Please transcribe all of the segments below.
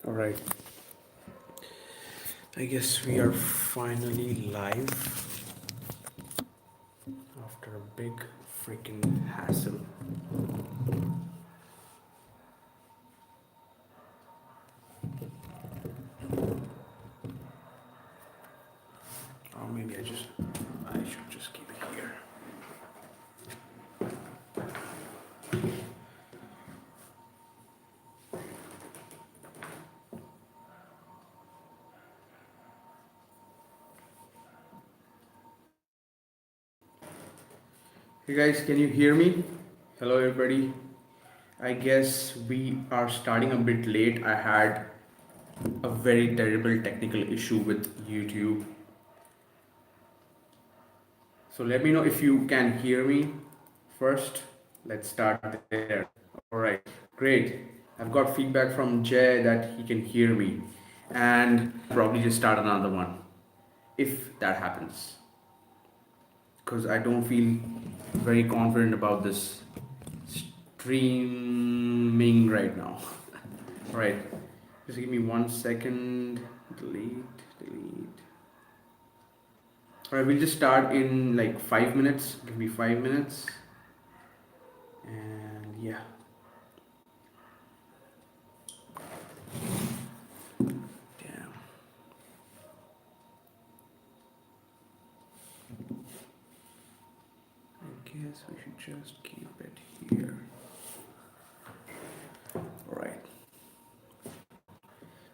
All right, I guess we are finally live after a big freaking hassle. Or maybe I should just keep it here. Hey guys, can you hear me? Hello everybody. I guess we are starting a bit late. I had a very terrible technical issue with YouTube. So let me know if you can hear me first. Let's start there. All right, great. I've got feedback from Jay that he can hear me, and probably just start another one if that happens, because I don't feel very confident about this streaming right now. All right, just give me 1 second. Delete. All right, we'll just start in like 5 minutes. Give me 5 minutes, and yeah. Damn. I guess we should just keep it here.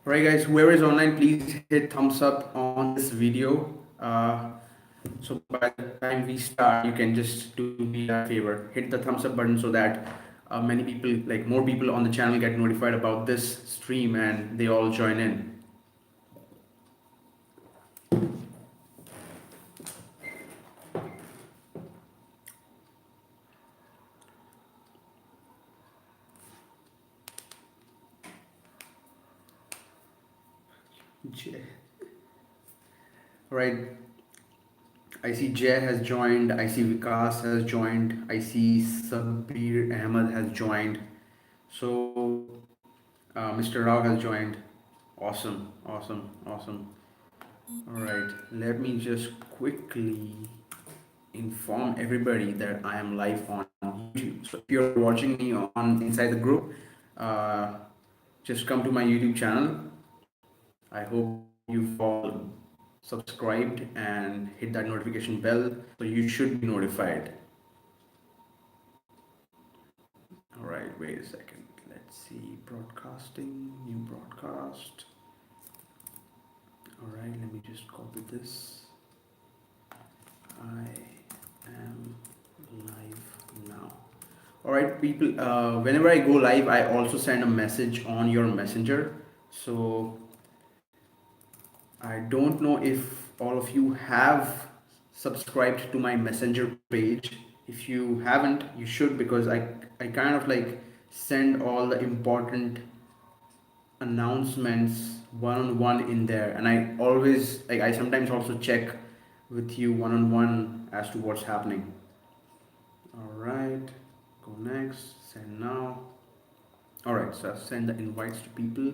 Alright guys, whoever is online, please hit thumbs up on this video. So by the time we start, you can just do me a favor, hit the thumbs up button so that many people, like more people on the channel, get notified about this stream and they all join in. Alright, I see Jay has joined, I see Vikas has joined, I see Sabir Ahmed has joined. So Mr. Rao has joined. Awesome. Alright, let me just quickly inform everybody that I am live on YouTube. So if you're watching me on inside the group, just come to my YouTube channel. I hope you've all subscribed and hit that notification bell, so you should be notified. All right, wait a second. Let's see, broadcasting, new broadcast. All right, let me just copy this. I am live now. All right, people, whenever I go live, I also send a message on your messenger. So I don't know if all of you have subscribed to my messenger page. If you haven't, you should, because I kind of like send all the important announcements one-on-one in there, and I always like, I sometimes also check with you one-on-one as to what's happening. All right, go next, send now. All right, so I've sent the invites to people.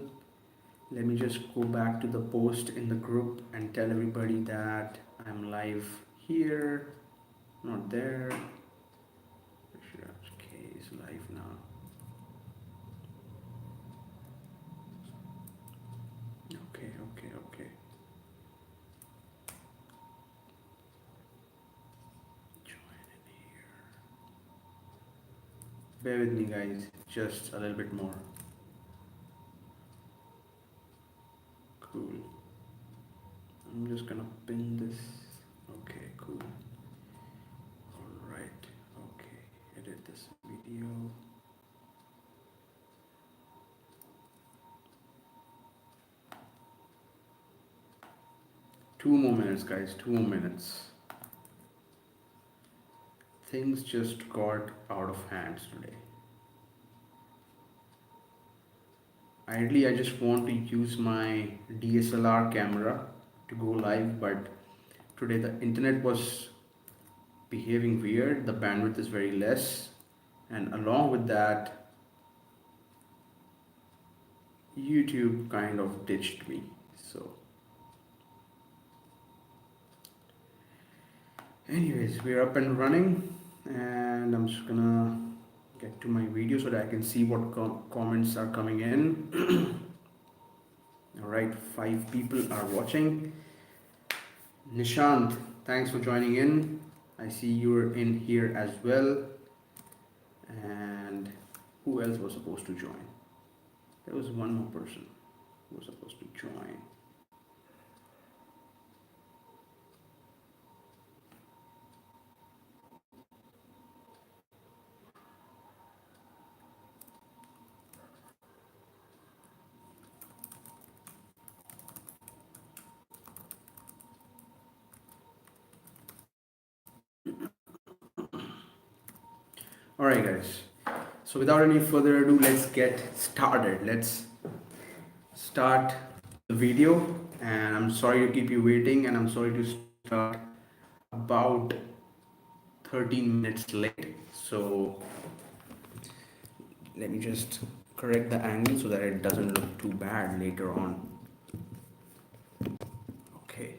Let me just go back to the post in the group and tell everybody that I'm live here, not there. Okay, it's live now. Okay. Join in here. Bear with me, guys, just a little bit more. Cool. I'm just gonna pin this. Okay, cool. All right. Okay, edit this video. Two more minutes, guys. 2 more minutes. Things just got out of hands today. Ideally, I just want to use my DSLR camera to go live, but today the internet was behaving weird. The bandwidth is very less, and along with that, YouTube kind of ditched me. So anyways, we're up and running, and I'm just gonna get to my video so that I can see what comments are coming in. All right, 5 people are watching. Nishant, thanks for joining in. I see you're in here as well. And who else was supposed to join? There was one more person who was supposed to join. All right, guys. So without any further ado, let's get started. Let's start the video. And I'm sorry to keep you waiting, and I'm sorry to start about 13 minutes late. So let me just correct the angle so that it doesn't look too bad later on. Okay.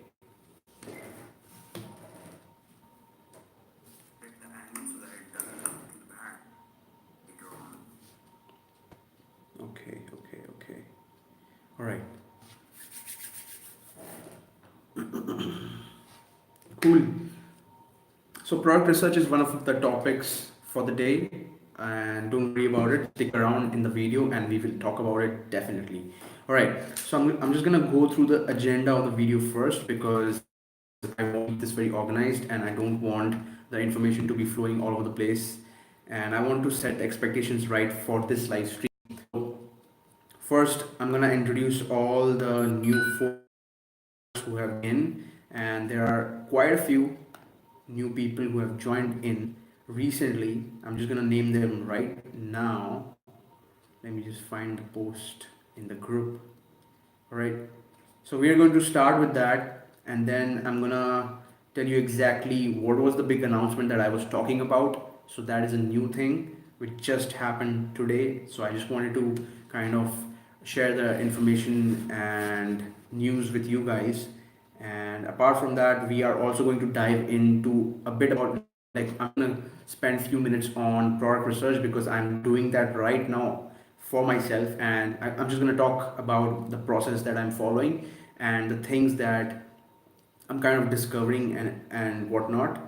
Okay. All right. Cool. So product research is one of the topics for the day, and don't worry about it. Stick around in the video and we will talk about it definitely. All right. So I'm just gonna go through the agenda of the video first because I want this very organized and I don't want the information to be flowing all over the place, and I want to set expectations right for this live stream. So first, I'm gonna introduce all the new folks who have been, and there are quite a few new people who have joined in recently. I'm just gonna name them right now. Let me just find the post in the group. All right. So we are going to start with that, and then I'm gonna tell you exactly what was the big announcement that I was talking about. So that is a new thing which just happened today. So I just wanted to kind of share the information and news with you guys. And apart from that, we are also going to dive into a bit about, like, I'm gonna spend a few minutes on product research because I'm doing that right now for myself, and I'm just going to talk about the process that I'm following and the things that I'm kind of discovering and whatnot.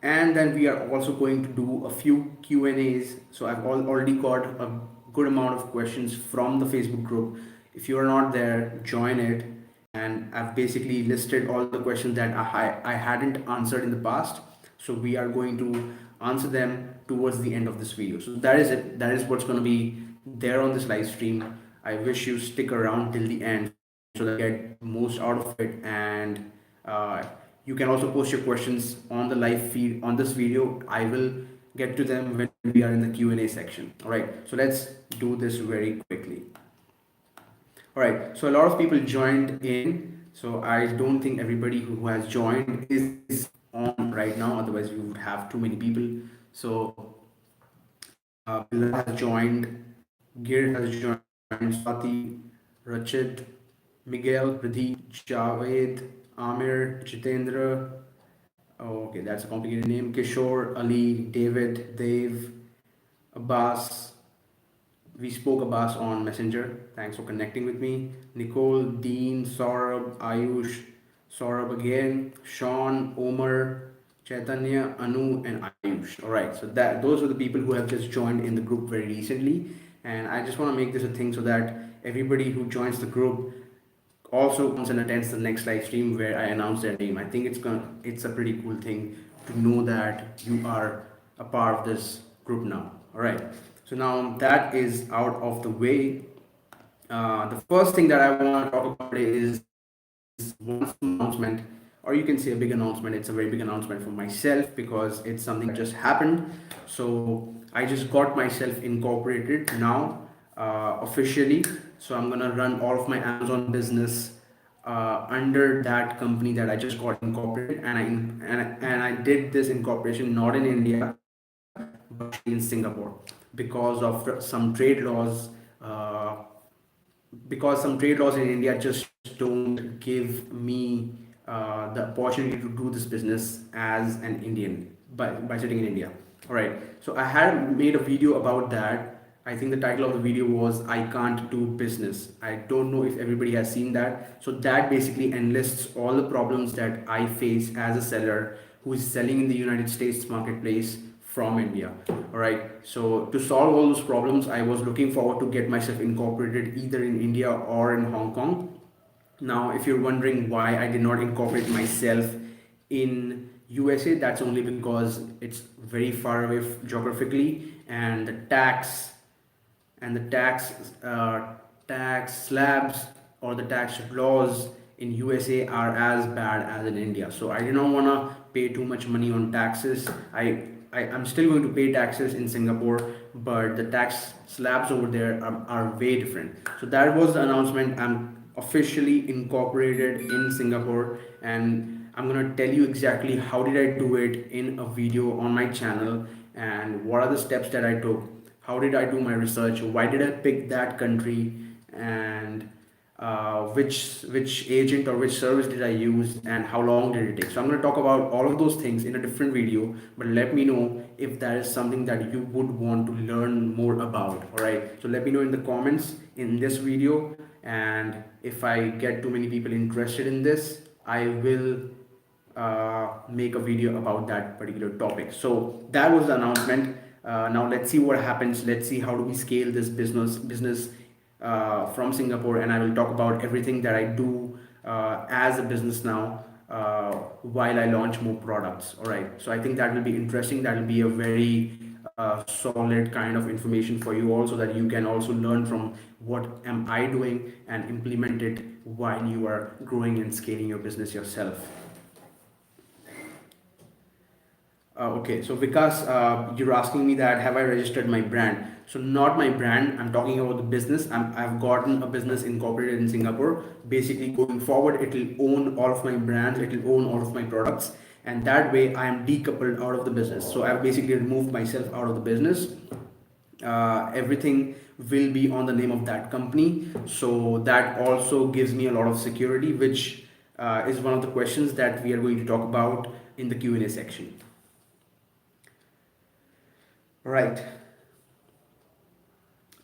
And then we are also going to do a few Q&As. So I've already got a good amount of questions from the Facebook group. If you're not there, join it. And I've basically listed all the questions that I hadn't answered in the past. So we are going to answer them towards the end of this video. So that is it. That is what's going to be there on this live stream. I wish you stick around till the end so that you get most out of it, and uh, you can also post your questions on the live feed on this video. I will get to them when we are in the Q&A section. All right, so let's do this very quickly. All right, so a lot of people joined in, so I don't think everybody who has joined is on right now, otherwise we would have too many people. So Bilal has joined, Gir has joined, Swati, Rachid, Miguel, Pradeep, Javed, Amir, Jitendra. Oh, okay, that's a complicated name. Kishore, Ali, David, Dev, Abbas. We spoke Abbas on Messenger. Thanks for connecting with me. Nicole, Dean, Saurabh, Ayush, Saurabh again, Sean, Omar, Chaitanya, Anu, and Ayush. All right, so those are the people who have just joined in the group very recently, and I just want to make this a thing so that everybody who joins the group also comes and attends the next live stream where I announce their name. I think it's a pretty cool thing to know that you are a part of this group now. All right. So now that is out of the way. The first thing that I want to talk about is one announcement, or you can say a big announcement. It's a very big announcement for myself because it's something that just happened. So I just got myself incorporated now officially. So I'm gonna run all of my Amazon business under that company that I just got incorporated, and I did this incorporation not in India but in Singapore because of some trade laws. Uh, because some trade laws in India just don't give me the opportunity to do this business as an Indian by sitting in India. All right. So I had made a video about that. I think the title of the video was "I Can't Do Business." I don't know if everybody has seen that. So that basically enlists all the problems that I face as a seller who is selling in the United States marketplace from India. All right. So to solve all those problems, I was looking forward to get myself incorporated either in India or in Hong Kong. Now, if you're wondering why I did not incorporate myself in USA, that's only because it's very far away geographically, and the tax slabs or the tax laws in USA are as bad as in India. So I did not want to pay too much money on taxes. I'm still going to pay taxes in Singapore, but the tax slabs over there are way different. So that was the announcement. I'm officially incorporated in Singapore, and I'm gonna tell you exactly how did I do it in a video on my channel, and what are the steps that I took, how did I do my research, why did I pick that country, and which agent or which service did I use, and how long did it take. So I'm going to talk about all of those things in a different video, but let me know if that is something that you would want to learn more about. All right, so let me know in the comments in this video, and if I get too many people interested in this, I will make a video about that particular topic. So that was the announcement. Now let's see what happens. Let's see how do we scale this business from Singapore, and I will talk about everything that I do as a business now while I launch more products. All right, so I think that will be interesting. That will be a very solid kind of information for you all, so that you can also learn from what am I doing and implement it while you are growing and scaling your business yourself. Okay, so Vikas, you're asking me that have I registered my brand? So not my brand, I'm talking about the business. I've gotten a business incorporated in Singapore. Basically, going forward, it will own all of my brands, it will own all of my products, and that way I am decoupled out of the business. So I've basically removed myself out of the business. Everything will be on the name of that company. So that also gives me a lot of security, which is one of the questions that we are going to talk about in the Q&A section. Right.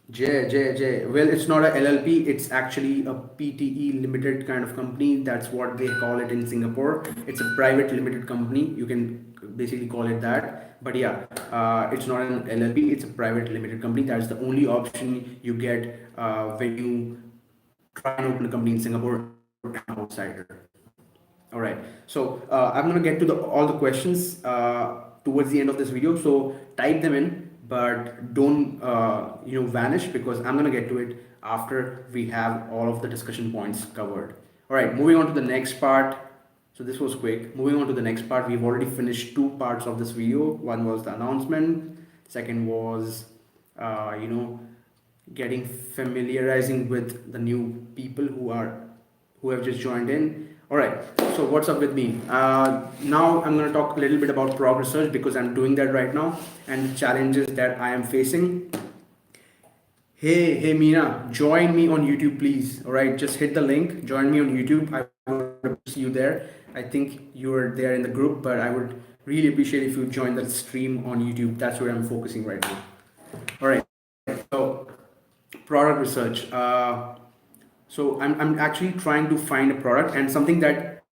J. Well, it's not a LLP. It's actually a PTE limited kind of company. That's what they call it in Singapore. It's a private limited company. You can basically call it that. But yeah, it's not an LLP. It's a private limited company. That's the only option you get when you try and open a company in Singapore as an outsider. All right. So I'm gonna get to all the questions towards the end of this video. So type them in, but don't vanish, because I'm gonna get to it after we have all of the discussion points covered. All right. Moving on to the next part. So this was quick. Moving on to the next part. We've already finished two parts of this video. One was the announcement. Second was getting familiarizing with the new people who have just joined in. All right, so what's up with me? Now I'm going to talk a little bit about prog research, because I'm doing that right now, and the challenges that I am facing. Hey Meena, join me on YouTube, please. All right, just hit the link, join me on YouTube. I would see you there. I think you're there in the group, but I would really appreciate if you join the stream on YouTube. That's where I'm focusing right now. All right, so product research. So I'm actually trying to find a product and something that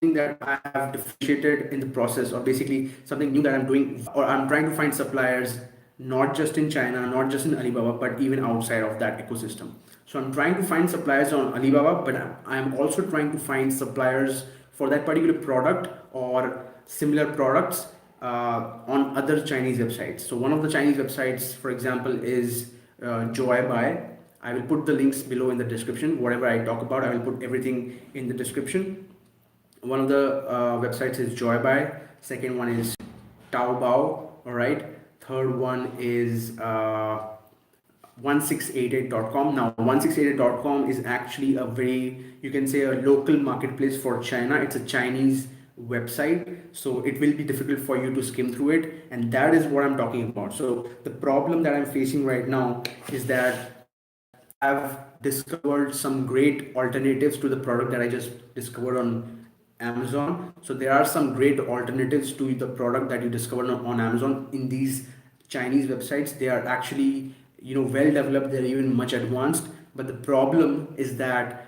I have differentiated in the process, or basically something new that I'm doing, or I'm trying to find suppliers not just in China, not just in Alibaba, but even outside of that ecosystem. So I'm trying to find suppliers on Alibaba, but I'm also trying to find suppliers for that particular product or similar products on other Chinese websites. So one of the Chinese websites, for example, is 𝐿𝐴𝐵𝐴. I will put the links below in the description. Whatever I talk about, I will put everything in the description. One of the websites is 𝐿𝐴𝐵𝐴. Second one is Taobao. All right. Third one is 1688.com. Now 1688.com is actually a very, you can say, a local marketplace for China. It's a Chinese website, so it will be difficult for you to skim through it, and that is what I'm talking about. So the problem that I'm facing right now is that have discovered some great alternatives to the product that I just discovered on Amazon. So there are some great alternatives to the product that you discovered on Amazon in these Chinese websites. They are actually, well developed. They're even much advanced. But the problem is that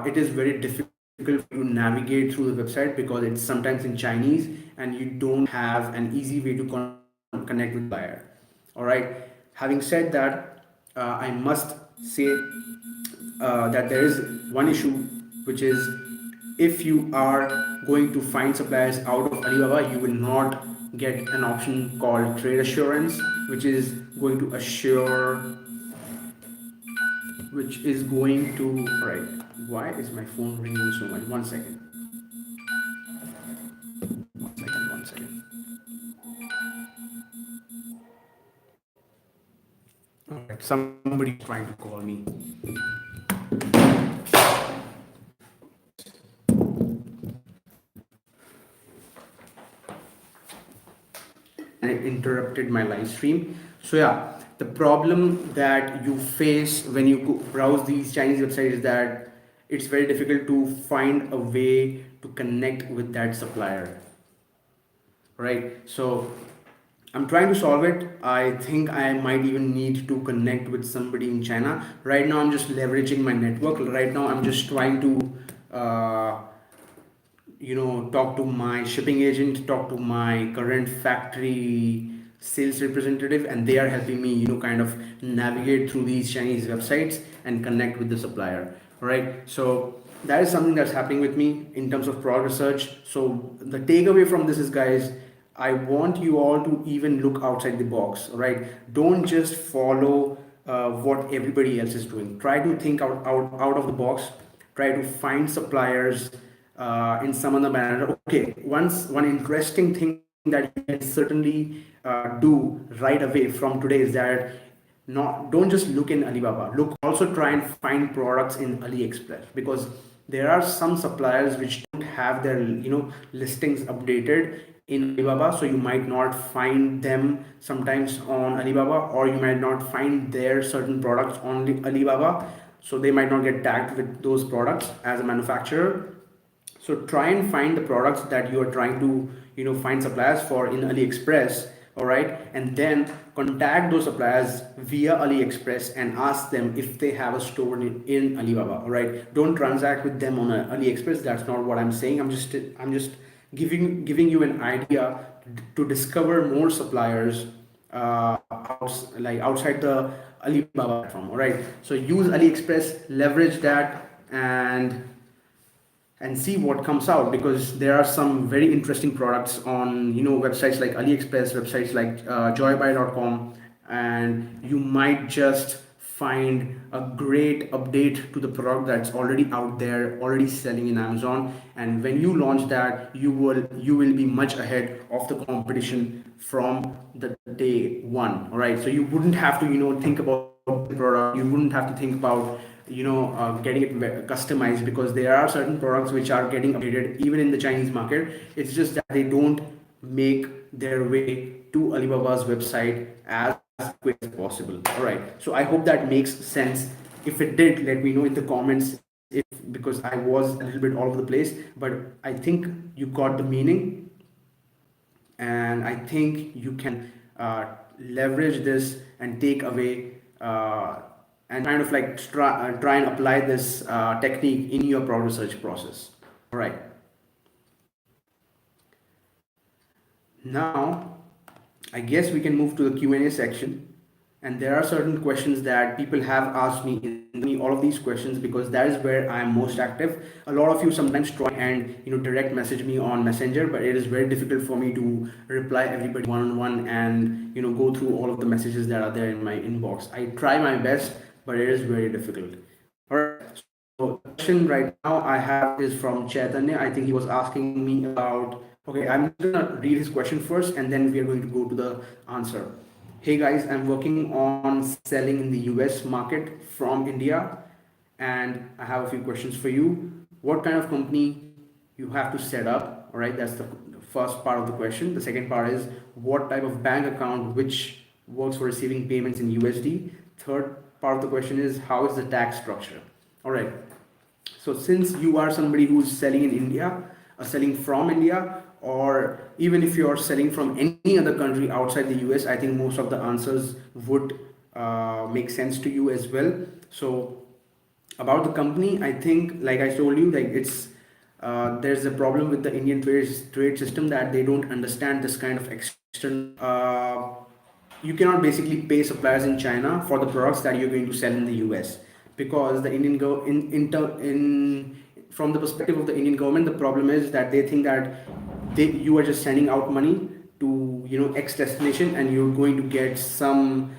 it is very difficult for you to navigate through the website because it's sometimes in Chinese and you don't have an easy way to connect with the buyer. All right. Having said that, I must say that there is one issue, which is if you are going to find suppliers out of Alibaba, you will not get an option called trade assurance, which is going to assure, which is going to, all right, why is my phone ringing so much? One second. One second. All right, somebody's trying to call me. And it interrupted my live stream. So yeah, the problem that you face when you browse these Chinese websites is that it's very difficult to find a way to connect with that supplier, right? So I'm trying to solve it. I think I might even need to connect with somebody in China. Right now, I'm just leveraging my network. Right now, I'm just trying to, talk to my shipping agent, talk to my current factory sales representative, and they are helping me, kind of navigate through these Chinese websites and connect with the supplier. All right. So that is something that's happening with me in terms of product research. So the takeaway from this is, guys, I want you all to even look outside the box, right? Don't just follow what everybody else is doing. Try to think out of the box. Try to find suppliers in some other manner. Okay, one interesting thing that you can certainly do right away from today is that don't just look in Alibaba. Look, also try and find products in AliExpress, because there are some suppliers which don't have their listings updated in Alibaba, so you might not find them sometimes on Alibaba, or you might not find their certain products on Alibaba, so they might not get tagged with those products as a manufacturer. So try and find the products that you are trying to find suppliers for in AliExpress, all right, and then contact those suppliers via AliExpress and ask them if they have a store in Alibaba. All right, don't transact with them on AliExpress. That's not what I'm saying. I'm just giving you an idea to discover more suppliers outside the Alibaba platform. All right, so use AliExpress, leverage that, and see what comes out, because there are some very interesting products on websites like AliExpress, websites like joybuy.com, and you might just find a great update to the product that's already out there, already selling in Amazon. And when you launch that, you will be much ahead of the competition from the day one. All right, so you wouldn't have to think about the product, you wouldn't have to think about getting it customized, because there are certain products which are getting updated even in the Chinese market. It's just that they don't make their way to Alibaba's website as quick as possible. All right, so I hope that makes sense. If it did, let me know in the comments, because I was a little bit all over the place, but I think you got the meaning, and I think you can leverage this and take away and kind of like try and apply this technique in your product research process. All right. Now, I guess we can move to the Q&A section. And there are certain questions that people have asked me in all of these questions, because that is where I am most active. A lot of you sometimes try and direct message me on Messenger, but it is very difficult for me to reply everybody one-on-one and go through all of the messages that are there in my inbox. I try my best, but it is very difficult. All right. So the question right now I have is from Chaitanya. I think he was asking me about. Okay, I'm gonna read his question first, and then we are going to go to the answer. Hey guys, I'm working on selling in the US market from India, and I have a few questions for you. What kind of company you have to set up? All right, that's the first part of the question. The second part is what type of bank account which works for receiving payments in USD. Third, part of the question is, how is the tax structure? All right. So since you are somebody who's selling in India, or selling from India, or even if you are selling from any other country outside the US, I think most of the answers would make sense to you as well. So about the company, I think, like I told you, like it's there's a problem with the Indian trade system, that they don't understand this kind of external. You cannot basically pay suppliers in China for the products that you're going to sell in the US, because the Indian go in from the perspective of the Indian government, the problem is that they think that you are just sending out money to, you know, X destination, and you're going to get some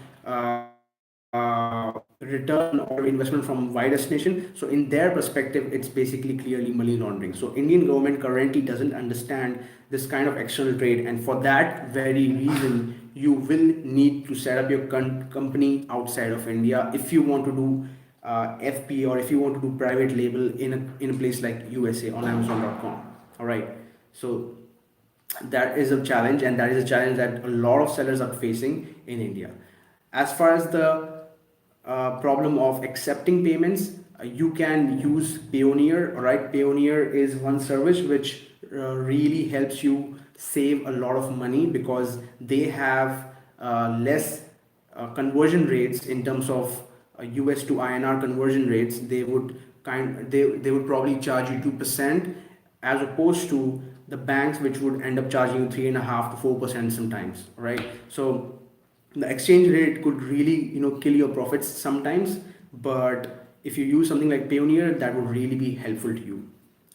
return or investment from Y destination. So in their perspective, it's basically clearly money laundering. So Indian government currently doesn't understand this kind of external trade, and for that very reason, you will need to set up your company outside of India if you want to do FBA, or if you want to do private label in a place like USA on Amazon.com. All right. So that is a challenge, and that is a challenge that a lot of sellers are facing in India. As far as the problem of accepting payments, you can use Payoneer. All right, Payoneer is one service which really helps you save a lot of money, because they have less conversion rates in terms of US to INR conversion rates. They would probably charge you 2%, as opposed to the banks, which would end up charging you 3.5 to 4% sometimes. Right? So the exchange rate could really, you know, kill your profits sometimes. But if you use something like Payoneer, that would really be helpful to you.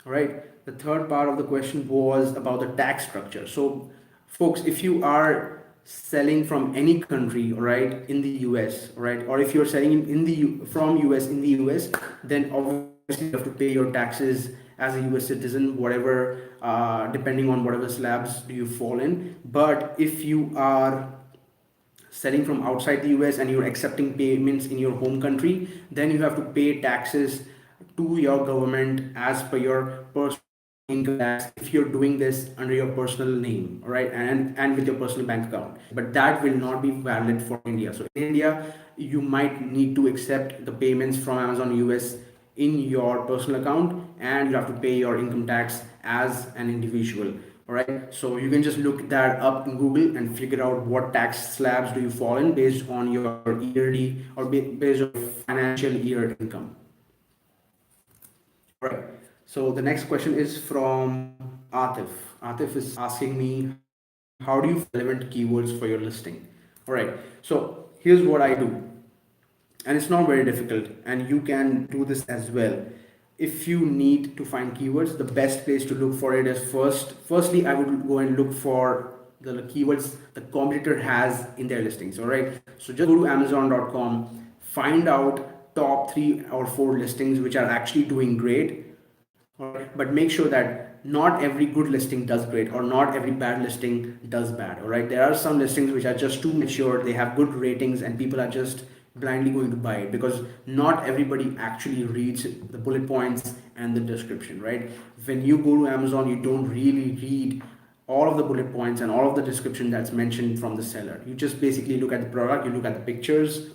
All right. The third part of the question was about the tax structure. So folks, if you are selling from any country, all right, in the US, all right, or if you're selling from US in the US, then obviously you have to pay your taxes as a US citizen, whatever, depending on whatever slabs do you fall in. But if you are selling from outside the US and you're accepting payments in your home country, then you have to pay taxes to your government as per your personal income tax, if you're doing this under your personal name, right, and with your personal bank account. But that will not be valid for India. So in India, you might need to accept the payments from Amazon US in your personal account, and you have to pay your income tax as an individual. All right, so you can just look that up in Google and figure out what tax slabs do you fall in based on your yearly, or based on your financial year income. All right. So the next question is from Atif. Atif is asking me, how do you find relevant keywords for your listing? All right. So here's what I do, and it's not very difficult, and you can do this as well. If you need to find keywords, the best place to look for it is firstly, I would go and look for the keywords the competitor has in their listings. All right. So just go to Amazon.com, find out top 3 or 4 listings which are actually doing great. All right. But make sure that not every good listing does great, or not every bad listing does bad. All right. There are some listings which are just too mature, they have good ratings, and people are just blindly going to buy it, because not everybody actually reads the bullet points and the description. Right? When you go to Amazon, you don't really read all of the bullet points and all of the description that's mentioned from the seller. You just basically look at the product, you look at the pictures,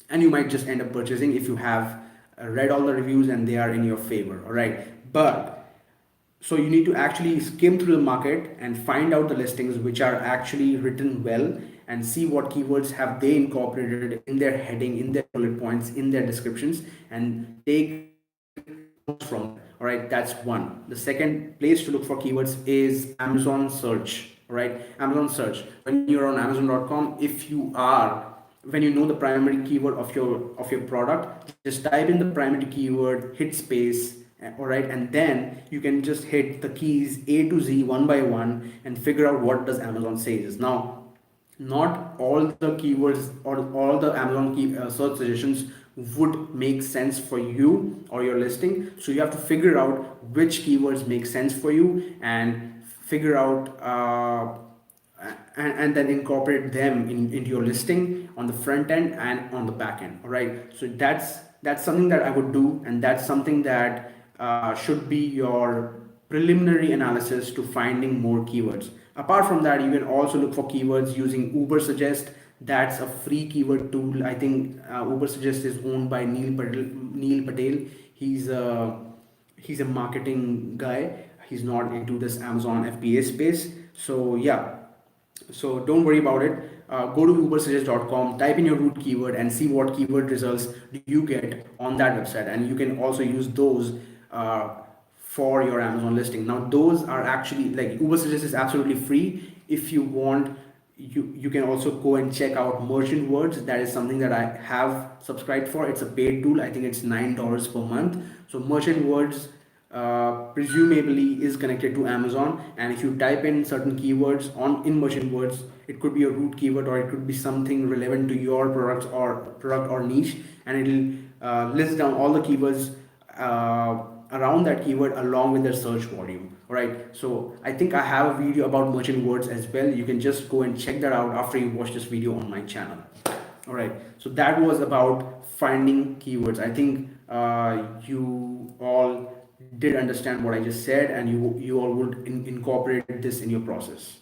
and you might just end up purchasing if you have read all the reviews and they are in your favor. All right. But so you need to actually skim through the market and find out the listings which are actually written well, and see what keywords have they incorporated in their heading, in their bullet points, in their descriptions, and take from. All right, that's one. The second place to look for keywords is Amazon search. All right, Amazon search. When you're on Amazon.com, when you know the primary keyword of your product, just type in the primary keyword, hit space. All right, and then you can just hit the keys A to Z one by one and figure out what does Amazon says. Now, not all the keywords or all the Amazon search suggestions would make sense for you or your listing. So you have to figure out which keywords make sense for you, and figure out and then incorporate them into your listing on the front end and on the back end. All right. So that's something that I would do, and that's something that should be your preliminary analysis to finding more keywords. Apart from that, you can also look for keywords using Uber Suggest. That's a free keyword tool. I think 𝗦𝗵𝐺 is owned by Neil Patel. He's a he's a marketing guy. He's not into this Amazon FBA space. So yeah, so don't worry about it. Go to ubersuggest.com, type in your root keyword and see what keyword results do you get on that website, and you can also use those uh, for your Amazon listing. Now those are actually, like, ubersuggest is absolutely free. If you want, you can also go and check out merchant words. That is something that I have subscribed for. It's a paid tool. I think it's $9 per month. So merchant words presumably is connected to Amazon, and if you type in certain keywords on in merchant words, it could be a root keyword or it could be something relevant to your product or niche, and it'll list down all the keywords around that keyword along with their search volume. All right, so I think I have a video about merchant words as well. You can just go and check that out after you watch this video on my channel. All right, so that was about finding keywords. I think you all did understand what I just said, and you all would incorporate this in your process.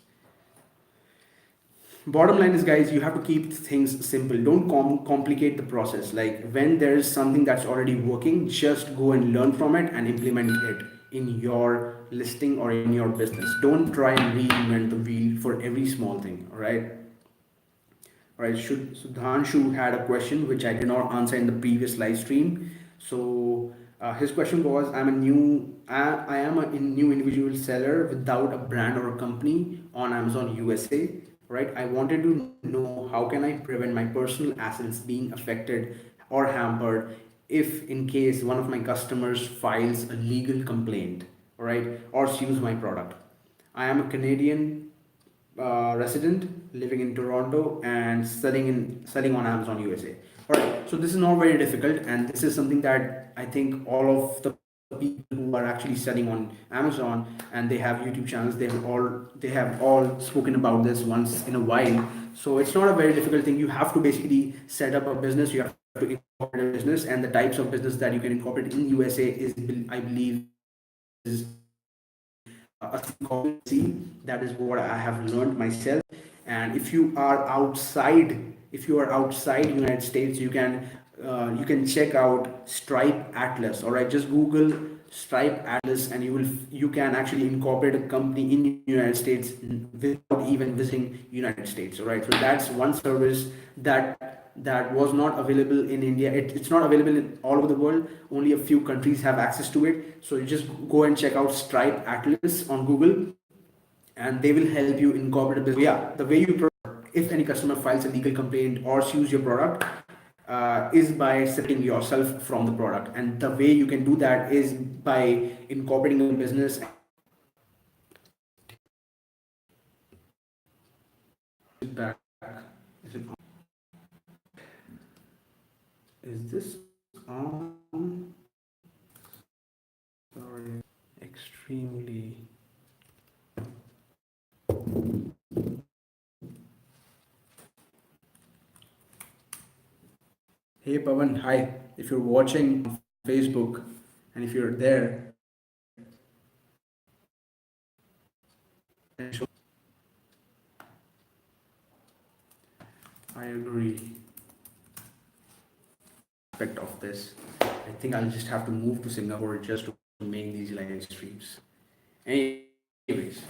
Bottom line is, guys, you have to keep things simple. Don't complicate the process. Like, when there is something that's already working, just go and learn from it and implement it in your listing or in your business. Don't try and reinvent the wheel for every small thing. All right. All right. Sudhanshu had a question which I did not answer in the previous live stream. So his question was, I am a new individual seller without a brand or a company on Amazon USA. Right. I wanted to know, how can I prevent my personal assets being affected or hampered if in case one of my customers files a legal complaint, all right, or sues my product. I am a Canadian resident living in Toronto and selling on Amazon USA. All right, so this is not very difficult, and this is something that I think all of the people who are actually selling on Amazon and they have YouTube channels, they have all spoken about this once in a while. So it's not a very difficult thing. You have to basically set up a business. You have to incorporate a business, and the types of business that you can incorporate in USA is, I believe, is a C. That is what I have learned myself. And if you are outside United States, you can check out Stripe Atlas. All right, just Google Stripe Atlas, and you can actually incorporate a company in United States without even visiting United States. All right, so that's one service that was not available in India. It's not available in all over the world. Only a few countries have access to it. So you just go and check out Stripe Atlas on Google, and they will help you incorporate a business. Yeah, the way you, if any customer files a legal complaint or sues your product, is by separating yourself from the product, and the way you can do that is by incorporating a business. Back. Is it on? Is this on? Sorry, extremely. Hey Pavan, hi. If you're watching on Facebook and if you're there, I agree. Aspect of this, I think I'll just have to move to Singapore just to make these live streams. Anyways,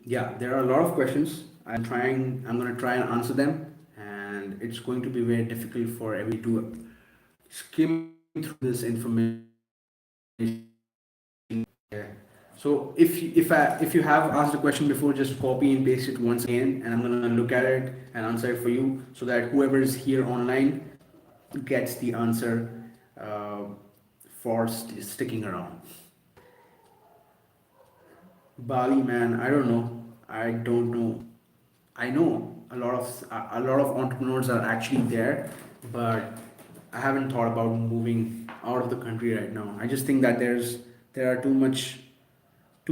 yeah, there are a lot of questions. I'm gonna try and answer them, and it's going to be very difficult for every to skim through this information. Yeah. So if you have asked a question before, just copy and paste it once again, and I'm gonna look at it and answer it for you, so that whoever is here online gets the answer uh, for sticking around. Bali, man, I don't know. I don't know. I know a lot of entrepreneurs are actually there, but I haven't thought about moving out of the country right now. I just think that there are too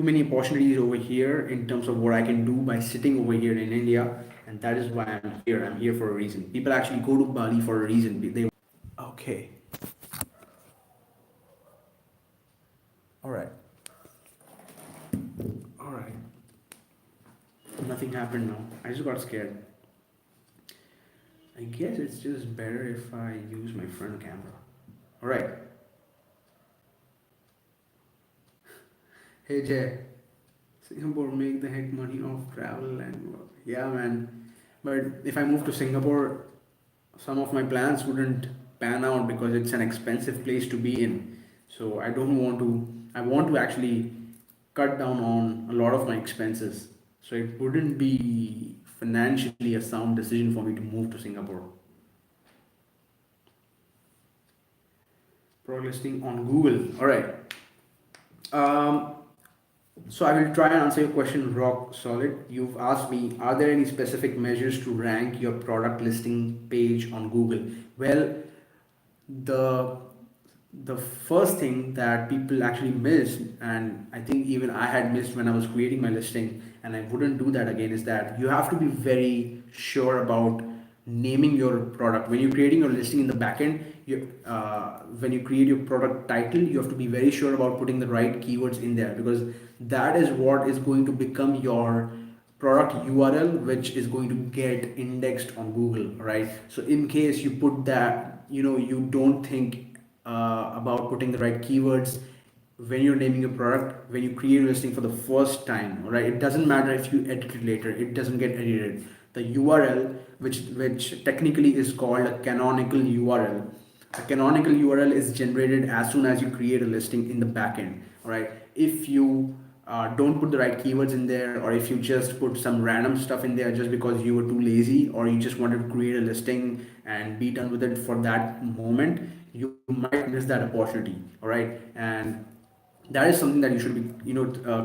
many opportunities over here in terms of what I can do by sitting over here in India, and that is why I'm here. I'm here for a reason. People actually go to Bali for a reason. They Okay. All right. All right. Nothing happened now. I just got scared. I guess it's just better if I use my front camera. All right. Hey Jay, Singapore make the heck money off travel and work. Yeah, man. But if I move to Singapore, some of my plans wouldn't pan out because it's an expensive place to be in. So I don't want to. I want to actually cut down on a lot of my expenses. So it wouldn't be financially a sound decision for me to move to Singapore. Pro listing on Google. All right. Um, So I will try and answer your question rock solid. You've asked me, are there any specific measures to rank your product listing page on Google? Well, the the first thing that people actually miss, and I think even I had missed when I was creating my listing, and I wouldn't do that again, is that you have to be very sure about naming your product. When you're creating your listing in the backend, when you create your product title, you have to be very sure about putting the right keywords in there, because that is what is going to become your product URL, which is going to get indexed on Google, right? So in case you put that, you don't think about putting the right keywords when you're naming your product, when you create a listing for the first time, right? It doesn't matter if you edit it later, it doesn't get edited. The URL, which technically is called a canonical URL, a canonical URL is generated as soon as you create a listing in the backend. All right. If you don't put the right keywords in there, or if you just put some random stuff in there just because you were too lazy, or you just wanted to create a listing and be done with it for that moment, you might miss that opportunity. All right. And that is something that you should be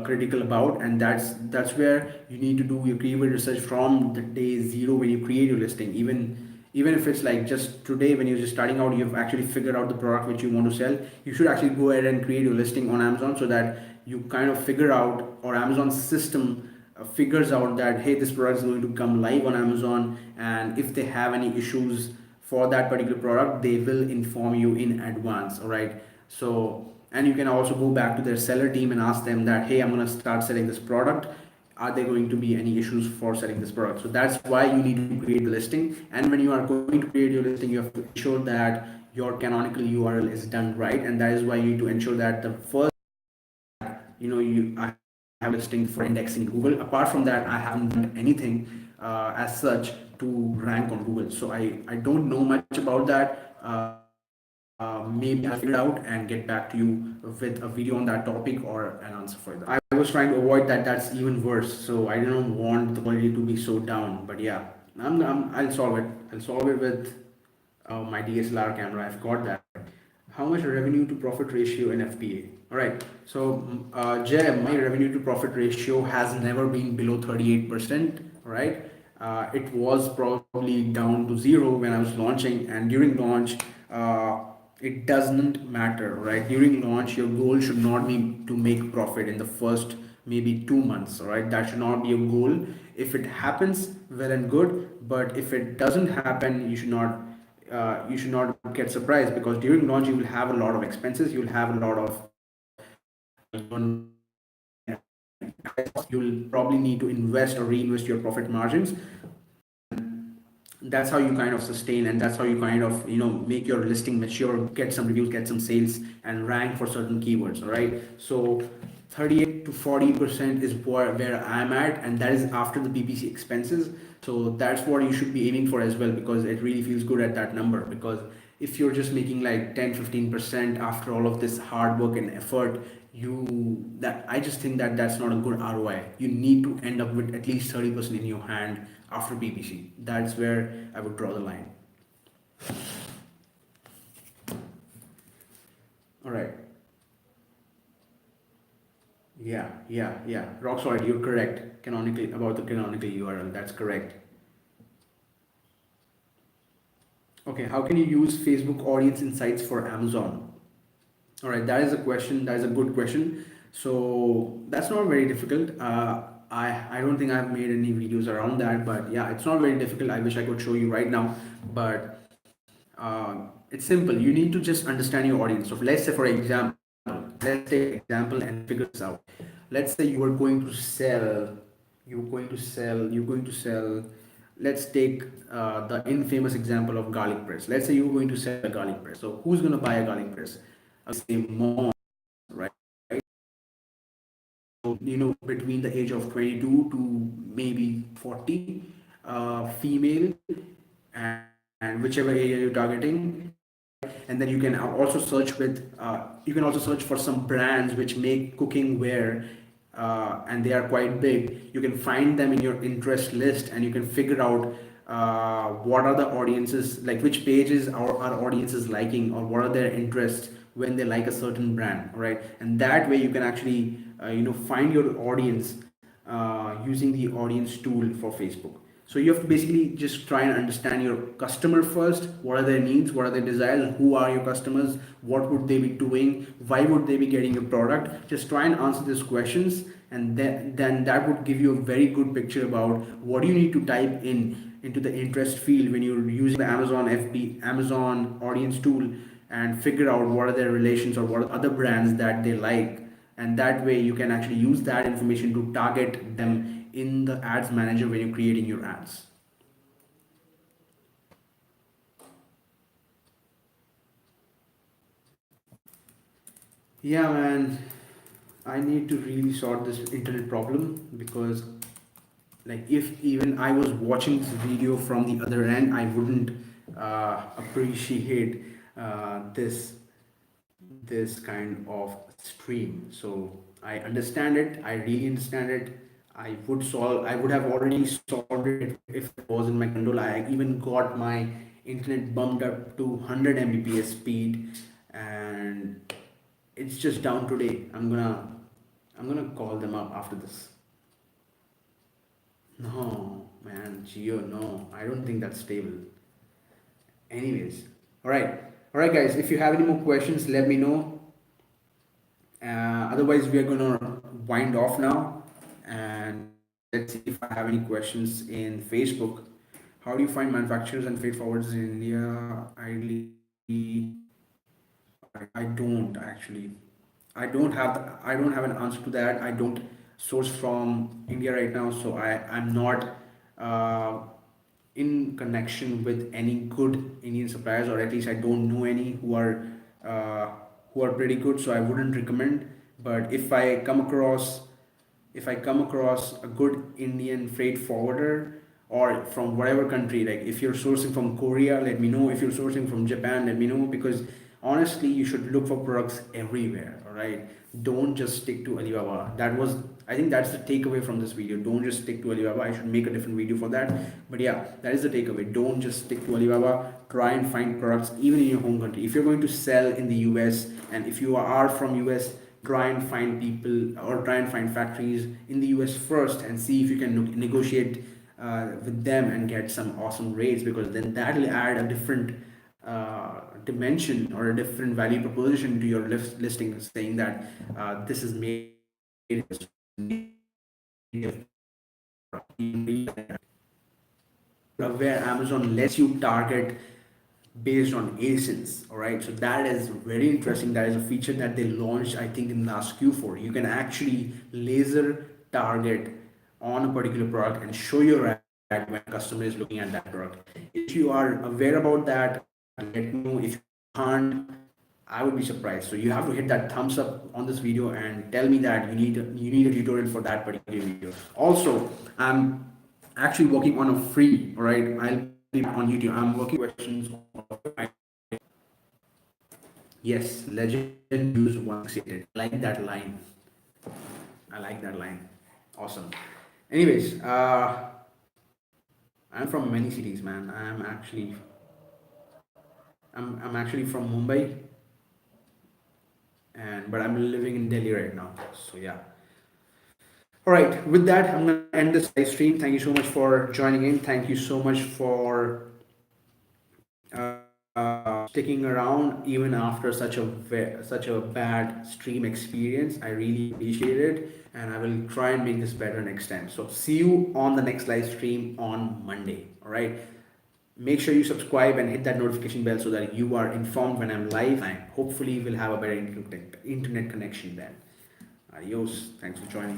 critical about, and that's where you need to do your keyword research from the day zero when you create your listing. Even if it's like just today when you're just starting out, you've actually figured out the product which you want to sell, you should actually go ahead and create your listing on Amazon, so that you kind of figure out, or Amazon system figures out that, hey, this product is going to come live on Amazon, and if they have any issues for that particular product, they will inform you in advance. All right. So, and you can also go back to their seller team and ask them that, hey, I'm going to start selling this product, are there going to be any issues for selling this product? So that's why you need to create the listing. And when you are going to create your listing, you have to ensure that your canonical URL is done right, and that is why you need to ensure that the first, I have a listing for indexing in Google. Apart from that, I haven't done anything as such to rank on Google. So I don't know much about that. Maybe I'll figure it out and get back to you with a video on that topic or an answer for that. I was trying to avoid that. That's even worse. So I don't want the quality to be so down. But yeah, I'll solve it. I'll solve it with my DSLR camera. I've got that. How much revenue to profit ratio in FBA? All right. So, Jay, my revenue to profit ratio has never been below 38%. All right. It was probably down to zero when I was launching, and during launch, it doesn't matter, right? During launch, your goal should not be to make profit in the first maybe 2 months. All right, that should not be a goal. If it happens, well and good. But if it doesn't happen, you should not get surprised, because during launch you will have a lot of expenses. You'll have a lot of you'll probably need to invest or reinvest your profit margins. That's how you kind of sustain, and that's how you kind of make your listing mature, get some reviews, get some sales, and rank for certain keywords. All right. So 38 to 40% is where I'm at, and that is after the PPC expenses. So that's what you should be aiming for as well, because it really feels good at that number. Because if you're just making like 10-15% after all of this hard work and effort, I just think that that's not a good ROI. You need to end up with at least 30% in your hand after PPC. That's where I would draw the line. All right. Yeah. Rock solid, you're correct. Canonically, about the canonical URL, that's correct. Okay, how can you use Facebook audience insights for Amazon? All right, that is a question. That is a good question. So that's not very difficult. I don't think I've made any videos around that, but yeah, it's not very difficult. I wish I could show you right now, but it's simple. You need to just understand your audience. So let's say, for example, let's take an example and figure this out. Let's say you are going to sell. You're going to sell. let's take the infamous example of garlic press. Let's say you're going to sell a garlic press. So who's going to buy a garlic press? I'll say mom, right? So, between the age of 22 to maybe 40, female, and whichever area you're targeting. And then you can also search for some brands which make cooking wear, and they are quite big. You can find them in your interest list, and you can figure out what are the audiences, like which pages our audiences liking, or what are their interests when they like a certain brand, right? And that way you can actually find your audience using the audience tool for Facebook. So you have to basically just try and understand your customer first. What are their needs? What are their desires? Who are your customers? What would they be doing? Why would they be getting your product? Just try and answer these questions, and then that would give you a very good picture about what you need to type into the interest field when you're using the Amazon audience tool, and figure out what are their relations or what are other brands that they like. And that way you can actually use that information to target them in the ads manager when you're creating your ads. Yeah, man, I need to really sort this internet problem, because like if even I was watching this video from the other end, I wouldn't appreciate this kind of stream. So I understand it. I really understand it. I would have already solved it if it was in my control. I even got my internet bumped up to 100 Mbps speed, and it's just down today. I'm gonna call them up after this. No, man, Geo, no. I don't think that's stable. Anyways, all right, guys. If you have any more questions, let me know. Otherwise, we are gonna wind off now, and let's see if I have any questions in Facebook. How do you find manufacturers and freight forwarders in India? I don't actually. I don't have an answer to that. I don't source from India right now, so I'm not uh, in connection with any good Indian suppliers, or at least I don't know any uh, who are pretty good. So I wouldn't recommend. But if I come across a good Indian freight forwarder, or from whatever country, like if you're sourcing from Korea, let me know. If you're sourcing from Japan, let me know, because honestly, you should look for products everywhere, all right? Don't just stick to Alibaba. I think that's the takeaway from this video. Don't just stick to Alibaba. I should make a different video for that. But yeah, that is the takeaway. Don't just stick to Alibaba. Try and find products even in your home country. If you're going to sell in the US, and if you are from US, try and find people, or try and find factories in the US first, and see if you can negotiate with them and get some awesome rates, because then that will add a different dimension or a different value proposition to your listing, saying that this is made where Amazon lets you target based on ASINs. All right, so that is very interesting. That is a feature that they launched, I think, in last Q4. You can actually laser target on a particular product and show your ad when a customer is looking at that product. If you are aware about that, let me know. If you can't, I would be surprised. So you have to hit that thumbs up on this video and tell me that you need a tutorial for that particular video. Also, I'm actually working on a free, all right? I'll be on YouTube. I'm working questions. Yes, legend use one stated. I like that line. I like that line. Awesome. Anyways, I'm from many cities, man. I'm actually from Mumbai, but I'm living in Delhi right now. So yeah. All right. With that, I'm gonna end this live stream. Thank you so much for joining in. Thank you so much for sticking around even after such a bad stream experience. I really appreciate it, and I will try and make this better next time. So see you on the next live stream on Monday. All right. Make sure you subscribe and hit that notification bell so that you are informed when I'm live. And hopefully we'll have a better internet connection then. Adios. Thanks for joining.